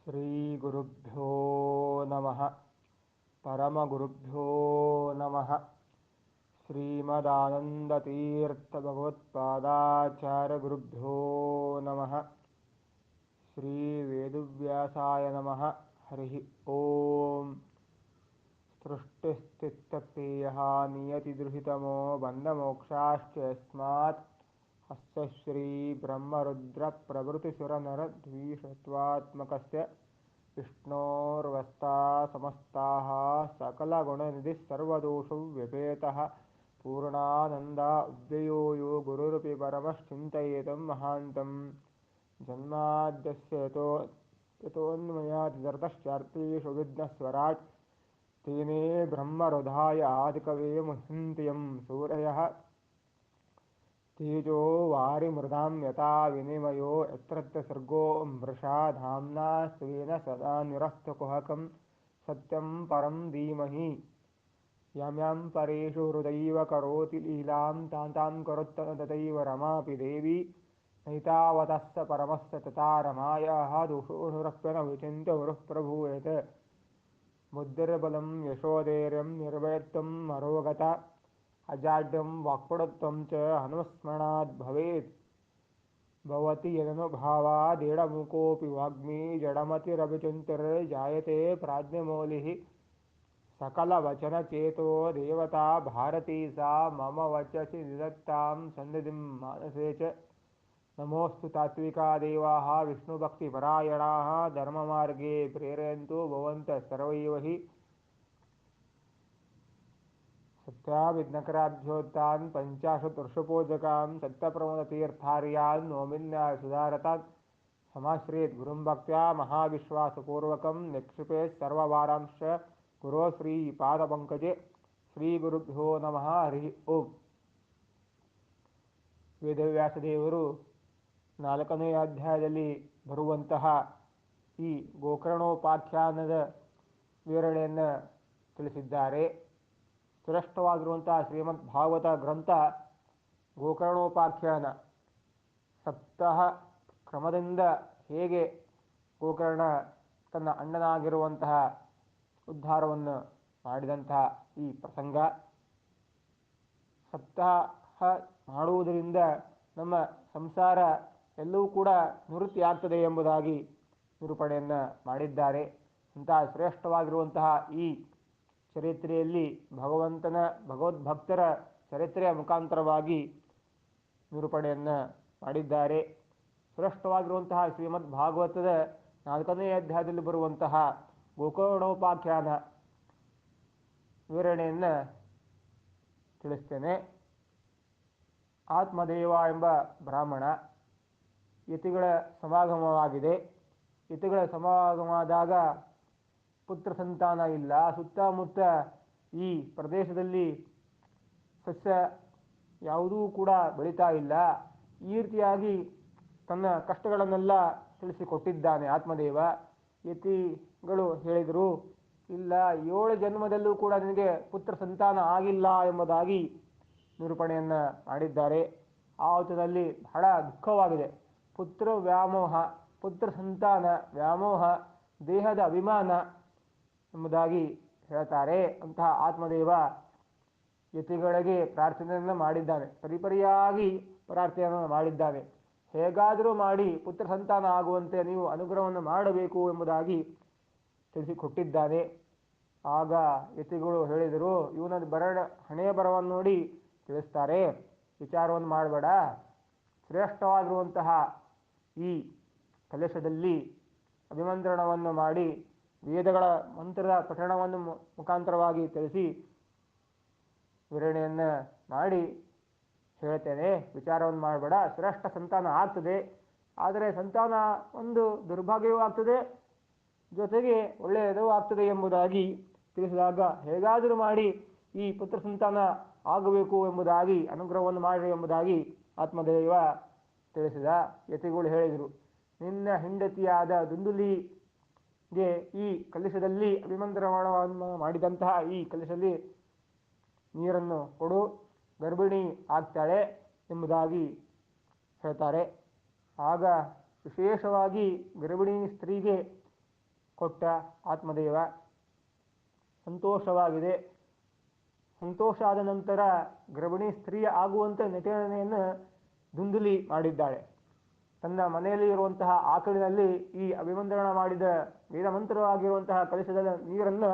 ಶ್ರೀಗುರುಭ್ಯೋ ನಮಃ. ಪರಮಗುರುಭ್ಯೋ ನಮಃ. ಶ್ರೀಮದಾನಂದತೀರ್ಥಭಗವತ್ಪಾದಾಚಾರ್ಯಗುರುಭ್ಯೋ ನಮಃ. ಶ್ರೀ ವೇದವ್ಯಾಸಾಯ ನಮಃ. ಹರಿ ಓಂ. ಸೃಷ್ಟಿಸ್ಥಿತ್ಯಪ್ಯಯಃ ನಿಯತಿದುಹಿತಮೋ ಬಂಧಮೋಕ್ಷಾಶ್ಚ ಯಸ್ಮಾತ್ ಹಸ್ತ ಶ್ರೀ ಬ್ರಹ್ಮರುದ್ರ ಪ್ರಭೃತಿಸುರನರದ್ವೀಷತ್ವಾತ್ಮಕಸ್ಯ ವಿಷ್ಣೋರ್ವಸ್ತಾ ಸಮಸ್ತಾಃ ಸಕಲಗುಣನಿಧಿಃ ಸರ್ವದೋಷವ್ಯಪೇತಃ ಪೂರ್ಣಾನಂದ ಅವ್ಯಯೋ ಯೋ ಗುರುರಪಿ ಪರಮಶ್ಚಿಂತಯೇತಂ ಮಹಾಂತಂ. ಜನ್ಮಾದ್ಯಸ್ಯ ಯತೋನ್ಮಯಾದಿತರತಶ್ಚಾರ್ಥೇಷು ವಿಘ್ನಸ್ವರಾಟ್ ತೇನೇ ಬ್ರಹ್ಮಹೃದಾಯ ಆದಿಕವೇ ಮುಹ್ಯಂತಿ ಯಂ ಸೂರಯಃ ತೇಜೋ ವಾರಿಮೃದಾಂ ಯಥಾ ವಿನಿಮಯೋ ಯತ್ರ ಸರ್ಗೋ ಮೃಷಾ ಧಾಮ್ನಾ ಸ್ವೇನ ಸದಾ ನಿರಸ್ತಕುಹಕಂ ಸತ್ಯಂ ಪರಂ ಧೀಮಹಿ. ಯಂ ಯಂ ಪರೇಷು ಹೃದೈವ ಕರೋತಿ ಲೀಲಾಂ ತಾಂ ಕರೋತ್ತಮ ತಥೈವ ರಮಾಪಿ ದೇವಿ ನೈತಾವತಸ್ಸ ಪರಮಸ್ಸ ತಥಾ ರಮಾಯಾಃ ದೋಷೋऽನುರಕ್ತನ ವಿಚಿನ್ತ್ಯ ಗುರುಃ ಪ್ರಭೂಯತೆ. ಬುದ್ಧಿರ್ಬಲಂ ಯಶೋಧೈರ್ಯಂ ನಿರ್ಭಯತ್ವಂ ಮರೋಗತ ಅಜಾಡ್ಯಂ ವಾಕ್ಪಟುತ್ವಂ ಚ ಹನುಮಸ್ಮರಣಾತ್ ಭವೇತ್. ಭವತಿ ಯದನುಭಾವಾದೇಡಮುಕೋऽಪಿ ವಾಗ್ಮಿ ಜಡಮತಿರಭಿಚಿಂತಿರ್ಜಾಯತೆ ಪ್ರಾಜ್ಞಮೌಲಿಃ. ಸಕಲವಚನಚೇತೋ ದೇವತಾ ಭಾರತೀ ಸಾ ಮಮ ವಚಸಿ ನಿಧತ್ತಾಂ ಸನ್ನಿಧಿಂ ಮಾನಸೇ ಚ. ನಮೋऽಸ್ತು ತಾತ್ವಿಕಾ ದೇವಾಃ ವಿಷ್ಣುಭಕ್ತಿಪರಾಯಣಾಃ ಧರ್ಮಮಾರ್ಗೇ ಪ್ರೇರಯन्तೋ ಭವಂತಃ ಸರ್ವೈವ ಹಿ. ಸತ್ಯಾಭಿಜ್ಞಕರಾಭ್ಯೋತ್ಥಾನ್ ಪಂಚಾಶತ್ ವರ್ಷಪೂಜಕಾನ್ ಸತ್ಯಪ್ರಮೋದತೀರ್ಥಾರ್ಯಾನ್ ನೋಮಿನ್ಯಾಸುಧಾರತಾನ್ ಸಮಾಶ್ರಯೇತ್ ಗುರುಂ ಭಕ್ತ್ಯಾ ಮಹಾವಿಶ್ವಾಸಪೂರ್ವಕಂ ನಿಕ್ಷಿಪೇತ್ ಸರ್ವವಾರಾಂಶ್ಚ ಗುರೋ ಶ್ರೀ ಪಾದಪಂಕಜೆ. ಶ್ರೀ ಗುರುಭ್ಯೋ ನಮಃ. ಹರಿ ಓಂ. ವೇದವ್ಯಾಸದೇವರು 4ನೇ ಅಧ್ಯಾಯದಲ್ಲಿ ಬರುವಂತಹ ಈ ಗೋಕರ್ಣೋಪಾಖ್ಯಾನದ ವಿವರಣೆಯನ್ನು ತಿಳಿಸಿದ್ದಾರೆ. ಶ್ರೇಷ್ಠವಾಗಿರುವಂತಹ ಶ್ರೀಮದ್ ಭಾಗವತ ಗ್ರಂಥ ಗೋಕರ್ಣೋಪಾಖ್ಯಾನ ಸಪ್ತಾಹ ಕ್ರಮದಿಂದ ಹೇಗೆ ಗೋಕರ್ಣ ತನ್ನ ಅಣ್ಣನಾಗಿರುವಂತಹ ಉದ್ಧಾರವನ್ನು ಮಾಡಿದಂತಹ ಈ ಪ್ರಸಂಗ, ಸಪ್ತಾಹ ಮಾಡುವುದರಿಂದ ನಮ್ಮ ಸಂಸಾರ ಎಲ್ಲವೂ ಕೂಡ ನಿವೃತ್ತಿ ಆಗ್ತದೆ ಎಂಬುದಾಗಿ ನಿರೂಪಣೆಯನ್ನು ಮಾಡಿದ್ದಾರೆ. ಅಂತಹ ಶ್ರೇಷ್ಠವಾಗಿರುವಂತಹ ಈ ಚರಿತ್ರೆಯಲ್ಲಿ ಭಗವಂತನ ಭಗವದ್ಭಕ್ತರ ಚರಿತ್ರೆಯ ಮುಖಾಂತರವಾಗಿ ನಿರೂಪಣೆಯನ್ನು ಮಾಡಿದ್ದಾರೆ. ಶ್ರೇಷ್ಠವಾಗಿರುವಂತಹ ಶ್ರೀಮದ್ ಭಾಗವತದ 4ನೇ ಅಧ್ಯಾಯದಲ್ಲಿ ಬರುವಂತಹ ಗೋಕರ್ಣೋಪಾಖ್ಯಾನ ವಿವರಣೆಯನ್ನು ತಿಳಿಸ್ತೇನೆ. ಆತ್ಮದೇವ ಎಂಬ ಬ್ರಾಹ್ಮಣ ಯತಿಗಳ ಸಮಾಗಮವಾಗಿದೆ. ಯತಿಗಳ ಸಮಾಗಮವಾದಾಗ ಪುತ್ರ ಸಂತಾನ ಇಲ್ಲ. ಸುತ್ತಮುತ್ತ ಈ ಪ್ರದೇಶದಲ್ಲಿ ಸಸ್ಯ ಯಾವುದೂ ಕೂಡ ಬೆಳೀತಾ ಇಲ್ಲ. ಈ ರೀತಿಯಾಗಿ ತನ್ನ ಕಷ್ಟಗಳನ್ನೆಲ್ಲ ತಿಳಿಸಿಕೊಟ್ಟಿದ್ದಾನೆ ಆತ್ಮದೇವ. ಯತಿಗಳು ಹೇಳಿದರು, ಇಲ್ಲ, 7 ಜನ್ಮದಲ್ಲೂ ಕೂಡ ನಿನಗೆ ಪುತ್ರ ಸಂತಾನ ಆಗಿಲ್ಲ ಎಂಬುದಾಗಿ ನಿರೂಪಣೆಯನ್ನು ಮಾಡಿದ್ದಾರೆ. ಆ ಹೊತ್ತಿನಲ್ಲಿ ಬಹಳ ದುಃಖವಾಗಿದೆ. ಪುತ್ರ ವ್ಯಾಮೋಹ, ಪುತ್ರ ಸಂತಾನ ವ್ಯಾಮೋಹ, ದೇಹದ ಅಭಿಮಾನ ಎಂಬುದಾಗಿ ಹೇಳ್ತಾರೆ. ಅಂತಹ ಆತ್ಮದೇವ ಯತಿಗಳಿಗೆ ಪ್ರಾರ್ಥನೆಯನ್ನು ಮಾಡಿದ್ದಾನೆ. ಪರಿಪರಿಯಾಗಿ ಪ್ರಾರ್ಥನೆಯನ್ನು ಮಾಡಿದ್ದಾನೆ. ಹೇಗಾದರೂ ಮಾಡಿ ಪುತ್ರ ಸಂತಾನ ಆಗುವಂತೆ ನೀವು ಅನುಗ್ರಹವನ್ನು ಮಾಡಬೇಕು ಎಂಬುದಾಗಿ ತಿಳಿಸಿಕೊಟ್ಟಿದ್ದಾನೆ. ಆಗ ಯತಿಗಳು ಹೇಳಿದರು, ಇವನ ಹಣೆಯ ಬರವನ್ನು ನೋಡಿ ತಿಳಿಸ್ತಾರೆ, ವಿಚಾರವನ್ನು ಮಾಡಬೇಡ. ಶ್ರೇಷ್ಠವಾಗಿರುವಂತಹ ಈ ಕಲಶದಲ್ಲಿ ಅಭಿಮಂತ್ರಣವನ್ನು ಮಾಡಿ ವೇದಗಳ ಮಂತ್ರದ ಪಠಣವನ್ನು ಮುಖಾಂತರವಾಗಿ ತಿಳಿಸಿ ವಿವರಣೆಯನ್ನು ಮಾಡಿ ಹೇಳ್ತೇನೆ, ವಿಚಾರವನ್ನು ಮಾಡಬೇಡ. ಶ್ರೇಷ್ಠ ಸಂತಾನ ಆಗ್ತದೆ, ಆದರೆ ಸಂತಾನ ಒಂದು ದುರ್ಭಾಗ್ಯವೂ ಆಗ್ತದೆ, ಜೊತೆಗೆ ಒಳ್ಳೆಯದೂ ಆಗ್ತದೆ ಎಂಬುದಾಗಿ ತಿಳಿಸಿದಾಗ, ಹೇಗಾದರೂ ಮಾಡಿ ಈ ಪುತ್ರ ಸಂತಾನ ಆಗಬೇಕು ಎಂಬುದಾಗಿ ಅನುಗ್ರಹವನ್ನು ಮಾಡಿ ಎಂಬುದಾಗಿ ಆತ್ಮದೇವ ತಿಳಿಸಿದ. ಯತಿಗಳು ಹೇಳಿದರು, ನಿನ್ನ ಹೆಂಡತಿಯಾದ ದುಂದುಲಿಗೆ ಈ ಕಲಶದಲ್ಲಿ ಅಭಿಮಂತ್ರಣವನ್ನು ಮಾಡಿದಂತಹ ಈ ಕಲಶದಲ್ಲಿ ನೀರನ್ನು ಕೊಡು, ಗರ್ಭಿಣಿ ಆಗ್ತಾಳೆ ಎಂಬುದಾಗಿ ಹೇಳ್ತಾರೆ. ಆಗ ವಿಶೇಷವಾಗಿ ಗರ್ಭಿಣಿ ಸ್ತ್ರೀಗೆ ಕೊಟ್ಟ ಆತ್ಮದೇವ. ಸಂತೋಷವಾಗಿದೆ. ಸಂತೋಷ ಆದ ನಂತರ ಗರ್ಭಿಣಿ ಸ್ತ್ರೀಯ ಆಗುವಂತೆ ನಟನೆಯನ್ನು ದುಂದುಲಿ ಮಾಡಿದ್ದಾಳೆ. ತನ್ನ ಮನೆಯಲ್ಲಿ ಇರುವಂತಹ ಆಕಳಿನಲ್ಲಿ ಈ ಅಭಿಮಂತ್ರಣ ಮಾಡಿದ ವೇದಮಂತ್ರವಾಗಿರುವಂತಹ ಕಲಶದ ನೀರನ್ನು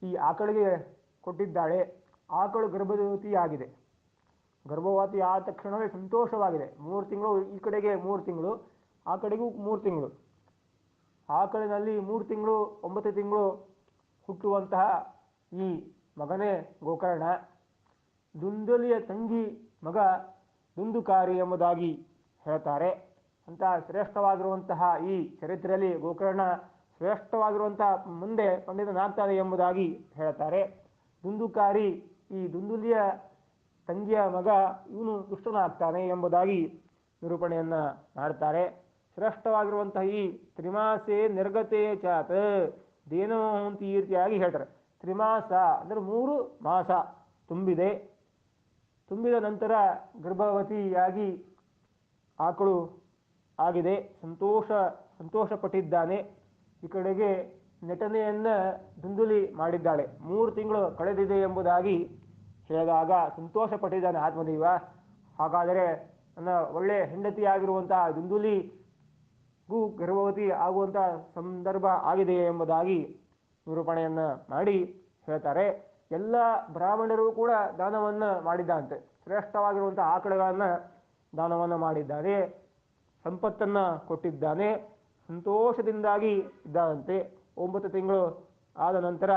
ಈ ಆಕಳಿಗೆ ಕೊಟ್ಟಿದ್ದಾಳೆ. ಆಕಳು ಗರ್ಭವತಿಯಾಗಿದೆ. ಗರ್ಭವತಿ ಆದ ತಕ್ಷಣವೇ ಸಂತೋಷವಾಗಿದೆ. 3 ತಿಂಗಳು, ಈ ಕಡೆಗೆ 3 ತಿಂಗಳು, ಆ ಕಡೆಗೂ 3 ತಿಂಗಳು. ಆಕಳಿನಲ್ಲಿ 3 ತಿಂಗಳು 9 ತಿಂಗಳು ಹುಟ್ಟುವಂತಹ ಈ ಮಗನೇ ಗೋಕರ್ಣ. ದುಂದುಲಿಯ ತಂಗಿ ಮಗ ದುಂದುಕಾರಿ ಎಂಬುದಾಗಿ ಹೇಳ್ತಾರೆ. ಅಂತಹ ಶ್ರೇಷ್ಠವಾಗಿರುವಂತಹ ಈ ಚರಿತ್ರೆಯಲ್ಲಿ ಗೋಕರ್ಣ ಶ್ರೇಷ್ಠವಾಗಿರುವಂತಹ ಮುಂದೆ ಪಂಡಿತನಾಗ್ತಾನೆ ಎಂಬುದಾಗಿ ಹೇಳ್ತಾರೆ. ದುಂದುಕಾರಿ ಈ ದುಂದುಲಿಯ ತಂಗಿಯ ಮಗ, ಇವನು ದುಷ್ಟನಾಗ್ತಾನೆ ಎಂಬುದಾಗಿ ನಿರೂಪಣೆಯನ್ನು ಮಾಡ್ತಾರೆ. ಶ್ರೇಷ್ಠವಾಗಿರುವಂತಹ ಈ ತ್ರಿಮಾಸೆ ನಿರ್ಗತೆ ಚಾತ್ ದೇನೋ ಅಂತ ಈ ರೀತಿಯಾಗಿ ಹೇಳ್ತಾರೆ. ತ್ರಿಮಾಸ ಅಂದರೆ 3 ಮಾಸ ತುಂಬಿದೆ. ತುಂಬಿದ ನಂತರ ಗರ್ಭವತಿಯಾಗಿ ಆಕಳು ಆಗಿದೆ. ಸಂತೋಷಪಟ್ಟಿದ್ದಾನೆ. ಈ ಕಡೆಗೆ ನಟನೆಯನ್ನು ದುಂದುಲಿ ಮಾಡಿದ್ದಾಳೆ. 3 ತಿಂಗಳು ಕಳೆದಿದೆ ಎಂಬುದಾಗಿ ಹೇಳಿದಾಗ ಸಂತೋಷಪಟ್ಟಿದ್ದಾನೆ ಆತ್ಮದೇವ. ಹಾಗಾದರೆ ನನ್ನ ಒಳ್ಳೆಯ ಹೆಂಡತಿಯಾಗಿರುವಂತಹ ದುಂದುಲಿಗೂ ಗರ್ಭವತಿ ಆಗುವಂಥ ಸಂದರ್ಭ ಆಗಿದೆಯೇ ಎಂಬುದಾಗಿ ನಿರೂಪಣೆಯನ್ನು ಮಾಡಿ ಹೇಳ್ತಾರೆ. ಎಲ್ಲ ಬ್ರಾಹ್ಮಣರು ಕೂಡ ದಾನವನ್ನು ಮಾಡಿದ್ದಂತೆ. ಶ್ರೇಷ್ಠವಾಗಿರುವಂಥ ಆಕಳುಗಳನ್ನು ದಾನವನ್ನು ಮಾಡಿದ್ದಾನೆ. ಸಂಪತ್ತನ್ನು ಕೊಟ್ಟಿದ್ದಾನೆ. ಸಂತೋಷದಿಂದಾಗಿ ಇದ್ದಾನಂತೆ. 9 ತಿಂಗಳು ಆದ ನಂತರ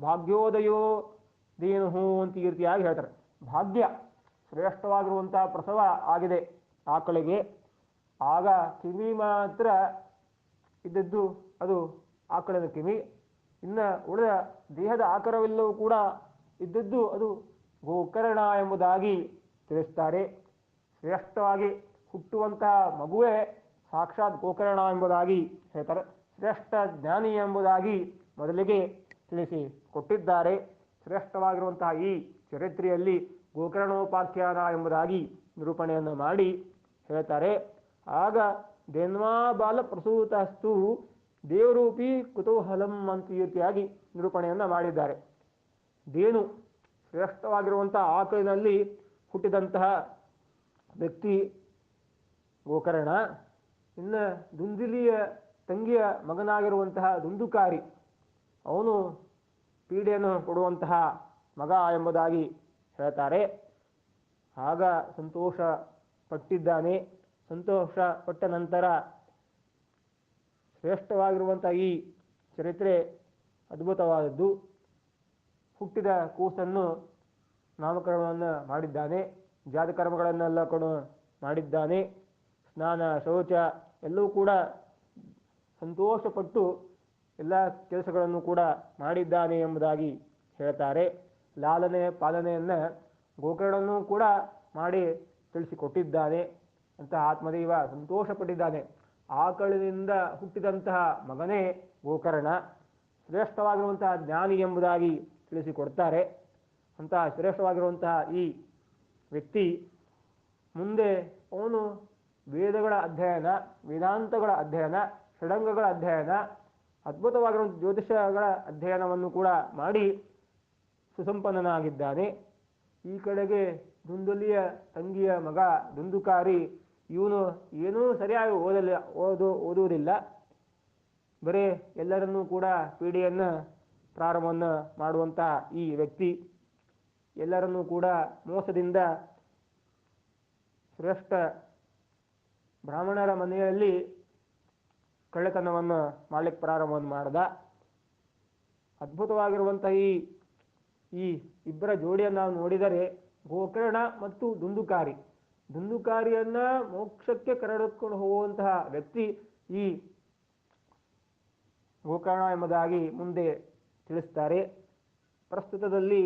ಭಾಗ್ಯೋದಯೋ ದೇನುಹು ಅಂತ ಈ ರೀತಿಯಾಗಿ ಹೇಳ್ತಾರೆ. ಭಾಗ್ಯ ಶ್ರೇಷ್ಠವಾಗಿರುವಂಥ ಪ್ರಸವ ಆಗಿದೆ ಆಕಳಿಗೆ. ಆಗ ಕಿವಿ ಮಾತ್ರ ಇದ್ದದ್ದು, ಅದು ಆಕಳಿನ ಕಿವಿ. ಇನ್ನು ಉಳಿದ ದೇಹದ ಆಕಾರವೆಲ್ಲವೂ ಕೂಡ ಇದ್ದದ್ದು ಅದು ಗೋಕರ್ಣ ಎಂಬುದಾಗಿ ತಿಳಿಸ್ತಾರೆ. ಶ್ರೇಷ್ಠವಾಗಿ ಹುಟ್ಟುವಂತಹ ಮಗುವೇ ಸಾಕ್ಷಾತ್ ಗೋಕರ್ಣ ಎಂಬುದಾಗಿ ಹೇಳ್ತಾರೆ. ಶ್ರೇಷ್ಠ ಜ್ಞಾನಿ ಎಂಬುದಾಗಿ ಮೊದಲಿಗೆ ತಿಳಿಸಿ ಕೊಟ್ಟಿದ್ದಾರೆ. ಶ್ರೇಷ್ಠವಾಗಿರುವಂತಹ ಈ ಚರಿತ್ರೆಯಲ್ಲಿ ಗೋಕರ್ಣೋಪಾಖ್ಯಾನ ಎಂಬುದಾಗಿ ನಿರೂಪಣೆಯನ್ನು ಮಾಡಿ ಹೇಳ್ತಾರೆ. ಆಗ ದೇನ್ವಾ ಬಾಲ ಪ್ರಸೂತಸ್ತು ದೇವರೂಪಿ ಕುತೂಹಲಂ ಅಂತ ಈ ರೀತಿಯಾಗಿ ನಿರೂಪಣೆಯನ್ನು ಮಾಡಿದ್ದಾರೆ. ದೇನು ಶ್ರೇಷ್ಠವಾಗಿರುವಂಥ ಆಕಳಿನಲ್ಲಿ ಹುಟ್ಟಿದಂತಹ ವ್ಯಕ್ತಿ ಗೋಕರ್ಣ. ಇನ್ನು ದುಂದುಲಿಯ ತಂಗಿಯ ಮಗನಾಗಿರುವಂತಹ ದುಂದುಕಾರಿ, ಅವನು ಪೀಡೆಯನ್ನು ಕೊಡುವಂತಹ ಮಗ ಎಂಬುದಾಗಿ ಹೇಳ್ತಾರೆ. ಆಗ ಸಂತೋಷ ಪಟ್ಟಿದ್ದಾನೆ. ಸಂತೋಷ ಪಟ್ಟ ನಂತರ ಶ್ರೇಷ್ಠವಾಗಿರುವಂಥ ಈ ಚರಿತ್ರೆ ಅದ್ಭುತವಾದದ್ದು. ಹುಟ್ಟಿದ ಕೂಸನ್ನು ನಾಮಕರಣವನ್ನು ಮಾಡಿದ್ದಾನೆ. ಜಾತಕರ್ಮಗಳನ್ನೆಲ್ಲ ಕೂಡ ಮಾಡಿದ್ದಾನೆ. ಸ್ನಾನ ಶೌಚ ಎಲ್ಲವೂ ಕೂಡ ಸಂತೋಷಪಟ್ಟು ಎಲ್ಲ ಕೆಲಸಗಳನ್ನು ಕೂಡ ಮಾಡಿದ್ದಾನೆ ಎಂಬುದಾಗಿ ಹೇಳ್ತಾರೆ. ಲಾಲನೆ ಪಾಲನೆಯನ್ನು ಗೋಕರ್ಣನೂ ಕೂಡ ಮಾಡಿ ತಿಳಿಸಿಕೊಟ್ಟಿದ್ದಾನೆ ಅಂತ ಆತ್ಮದೇವ ಸಂತೋಷಪಟ್ಟಿದ್ದಾನೆ. ಆಕಳಿನಿಂದ ಹುಟ್ಟಿದಂತಹ ಮಗನೇ ಗೋಕರ್ಣ, ಶ್ರೇಷ್ಠವಾಗಿರುವಂತಹ ಜ್ಞಾನಿ ಎಂಬುದಾಗಿ ತಿಳಿಸಿಕೊಡ್ತಾರೆ. ಅಂತಹ ಶ್ರೇಷ್ಠವಾಗಿರುವಂತಹ ಈ ವ್ಯಕ್ತಿ ಮುಂದೆ ಅವನು ವೇದಗಳ ಅಧ್ಯಯನ, ವೇದಾಂತಗಳ ಅಧ್ಯಯನ, ಷಡಂಗಗಳ ಅಧ್ಯಯನ, ಅದ್ಭುತವಾಗಿರುವಂಥ ಜ್ಯೋತಿಷಗಳ ಅಧ್ಯಯನವನ್ನು ಕೂಡ ಮಾಡಿ ಸುಸಂಪನ್ನನಾಗಿದ್ದಾನೆ. ಈ ಕಡೆಗೆ ದುಂದುಲಿಯ ತಂಗಿಯ ಮಗ ದುಂದುಕಾರಿ, ಇವನು ಏನೂ ಸರಿಯಾಗಿ ಓದುವುದಿಲ್ಲ. ಬರೀ ಎಲ್ಲರನ್ನೂ ಕೂಡ ಪೀಡೆಯನ್ನು ಪ್ರಾರಂಭವನ್ನು ಮಾಡುವಂಥ ಈ ವ್ಯಕ್ತಿ ಎಲ್ಲರನ್ನೂ ಕೂಡ ಮೋಸದಿಂದ ಶ್ರೇಷ್ಠ ಬ್ರಾಹ್ಮಣರ ಮನೆಯಲ್ಲಿ ಕಳ್ಳತನವನ್ನು ಮಾಡಲಿಕ್ಕೆ ಪ್ರಾರಂಭವನ್ನು ಮಾಡ್ದ. ಅದ್ಭುತವಾಗಿರುವಂಥ ಈ ಇಬ್ಬರ ಜೋಡಿಯನ್ನು ನಾವು ನೋಡಿದರೆ ಗೋಕರ್ಣ ಮತ್ತು ದುಂದುಕಾರಿ, ದುಂದುಕಾರಿಯನ್ನು ಮೋಕ್ಷಕ್ಕೆ ಕರೆದುಕೊಂಡು ಹೋಗುವಂತಹ ವ್ಯಕ್ತಿ ಈ ಗೋಕರ್ಣ ಎಂಬುದಾಗಿ ಮುಂದೆ ತಿಳಿಸ್ತಾರೆ. ಪ್ರಸ್ತುತದಲ್ಲಿ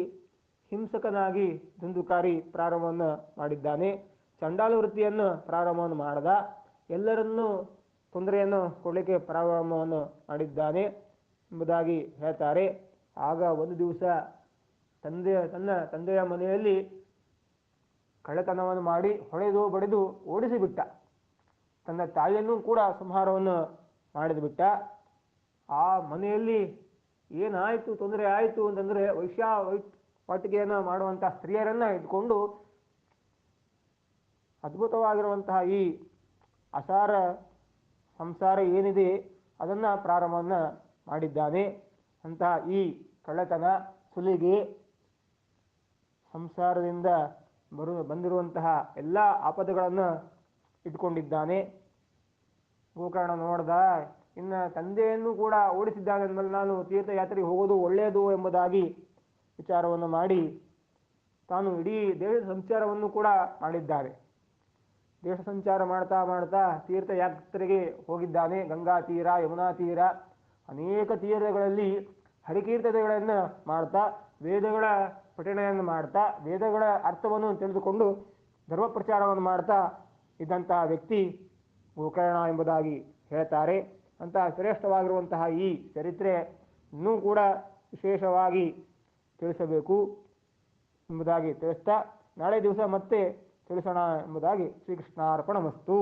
ಹಿಂಸಕನಾಗಿ ದುಂದುಕಾರಿ ಪ್ರಾರಂಭವನ್ನು ಮಾಡಿದ್ದಾನೆ. ಚಂಡಾಲ ವೃತ್ತಿಯನ್ನು ಪ್ರಾರಂಭವನ್ನು ಮಾಡದ. ಎಲ್ಲರನ್ನೂ ತೊಂದರೆಯನ್ನು ಕೊಡಲಿಕ್ಕೆ ಪ್ರಾರಂಭವನ್ನು ಮಾಡಿದ್ದಾನೆ ಎಂಬುದಾಗಿ ಹೇಳ್ತಾರೆ. ಆಗ ಒಂದು ದಿವಸ ತನ್ನ ತಂದೆಯ ಮನೆಯಲ್ಲಿ ಕಳ್ಳತನವನ್ನು ಮಾಡಿ ಹೊಡೆದು ಬಡಿದು ಓಡಿಸಿಬಿಟ್ಟ. ತನ್ನ ತಾಯಿಯನ್ನು ಕೂಡ ಸಂಹಾರವನ್ನು ಮಾಡಿದುಬಿಟ್ಟ. ಆ ಮನೆಯಲ್ಲಿ ಏನಾಯಿತು, ತೊಂದರೆ ಆಯಿತು ಅಂತಂದರೆ ವಾಟಿಕೆಯನ್ನು ಮಾಡುವಂಥ ಸ್ತ್ರೀಯರನ್ನು ಇಟ್ಕೊಂಡು ಅದ್ಭುತವಾಗಿರುವಂತಹ ಈ ಅಸಾರ ಸಂಸಾರ ಏನಿದೆ ಅದನ್ನು ಪ್ರಾರಂಭವನ್ನು ಮಾಡಿದ್ದಾನೆ. ಅಂತಹ ಈ ಕಳ್ಳತನ, ಸುಲಿಗೆ, ಸಂಸಾರದಿಂದ ಬಂದಿರುವಂತಹ ಎಲ್ಲ ಆಪದಗಳನ್ನು ಇಟ್ಕೊಂಡಿದ್ದಾನೆ. ಗೋಕರ್ಣ ನೋಡ್ದ, ಇನ್ನು ತಂದೆಯನ್ನು ಕೂಡ ಓಡಿಸಿದ್ದಾನೆ ಅಂದಮೇಲೆ ನಾನು ತೀರ್ಥಯಾತ್ರೆಗೆ ಹೋಗೋದು ಒಳ್ಳೆಯದು ಎಂಬುದಾಗಿ ವಿಚಾರವನ್ನು ಮಾಡಿ ತಾನು ಇಡೀ ದೇಶ ಸಂಚಾರವನ್ನು ಕೂಡ ಮಾಡಿದ್ದಾನೆ. ದೇಶ ಸಂಚಾರ ಮಾಡ್ತಾ ಮಾಡ್ತಾ ತೀರ್ಥಯಾತ್ರೆಗೆ ಹೋಗಿದ್ದಾನೆ. ಗಂಗಾ ತೀರ, ಯಮುನಾ ತೀರ, ಅನೇಕ ತೀರಗಳಲ್ಲಿ ಹರಿಕೀರ್ತನೆಗಳನ್ನು ಮಾಡ್ತಾ, ವೇದಗಳ ಪಠಣೆಯನ್ನು ಮಾಡ್ತಾ, ವೇದಗಳ ಅರ್ಥವನ್ನು ತಿಳಿದುಕೊಂಡು ಧರ್ಮ ಪ್ರಚಾರವನ್ನು ಮಾಡ್ತಾ ಇದ್ದಂತಹ ವ್ಯಕ್ತಿ ಗೋಕರ್ಣ ಎಂಬುದಾಗಿ ಹೇಳ್ತಾರೆ. ಅಂತಹ ಶ್ರೇಷ್ಠವಾಗಿರುವಂತಹ ಈ ಚರಿತ್ರೆ ಇನ್ನೂ ಕೂಡ ವಿಶೇಷವಾಗಿ ತಿಳಿಸಬೇಕು ಎಂಬುದಾಗಿ ತಿಳಿಸ್ತಾ ನಾಳೆ ದಿವಸ ಮತ್ತೆ ತಿಳಿಸೋಣ ಎಂಬುದಾಗಿ ಶ್ರೀಕೃಷ್ಣಾರ್ಪಣಮಸ್ತು.